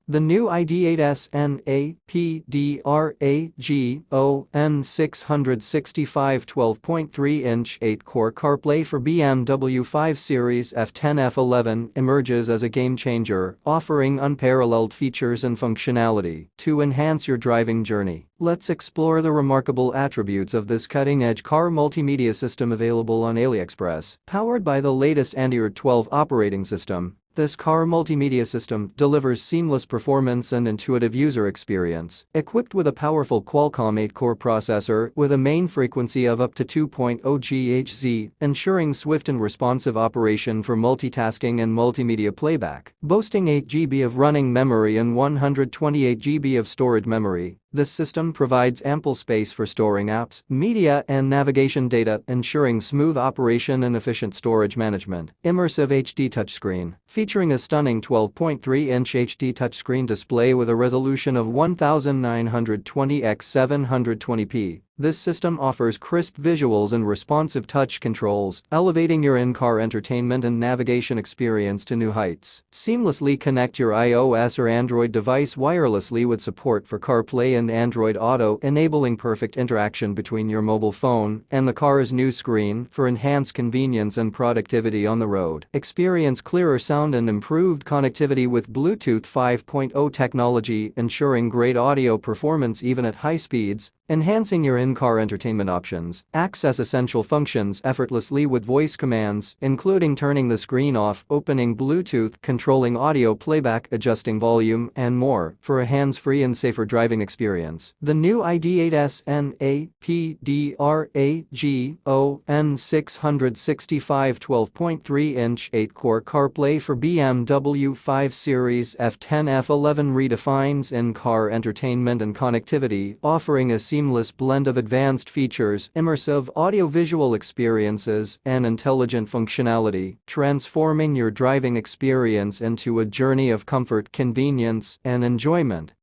The new ID8 Snapdragon665 12.3inch 8Core Carplay for BMW 5Series F10 F11 emerges as a game-changer, offering unparalleled features and functionality to enhance your driving journey. Let's explore the remarkable attributes of this cutting-edge car multimedia system available on Aliexpress. Powered by the latest Android 12 operating system, this car multimedia system delivers seamless performance and intuitive user experience. Equipped with a powerful Qualcomm 8-core processor with a main frequency of up to 2.0 GHz, ensuring swift and responsive operation for multitasking and multimedia playback. Boasting 8 GB of running memory and 128 GB of storage memory, this system provides ample space for storing apps, media, and navigation data, ensuring smooth operation and efficient storage management. Immersive HD touchscreen. Featuring a stunning 12.3-inch HD touchscreen display with a resolution of 1920 x 720p. This system offers crisp visuals and responsive touch controls, elevating your in-car entertainment and navigation experience to new heights. Seamlessly connect your iOS or Android device wirelessly with support for CarPlay and Android Auto, enabling perfect interaction between your mobile phone and the car's new screen for enhanced convenience and productivity on the road. Experience clearer sound and improved connectivity with Bluetooth 5.0 technology, ensuring great audio performance even at high speeds. Enhancing your in-car entertainment options. Access essential functions effortlessly with voice commands, including turning the screen off, opening Bluetooth, controlling audio playback, adjusting volume, and more for a hands-free and safer driving experience. The new ID8 Snapdragon665 12.3inch 8Core Carplay for BMW 5Series F10 F11 redefines in-car entertainment and connectivity, offering a seamless blend of advanced features, immersive audio-visual experiences, and intelligent functionality, transforming your driving experience into a journey of comfort, convenience, and enjoyment.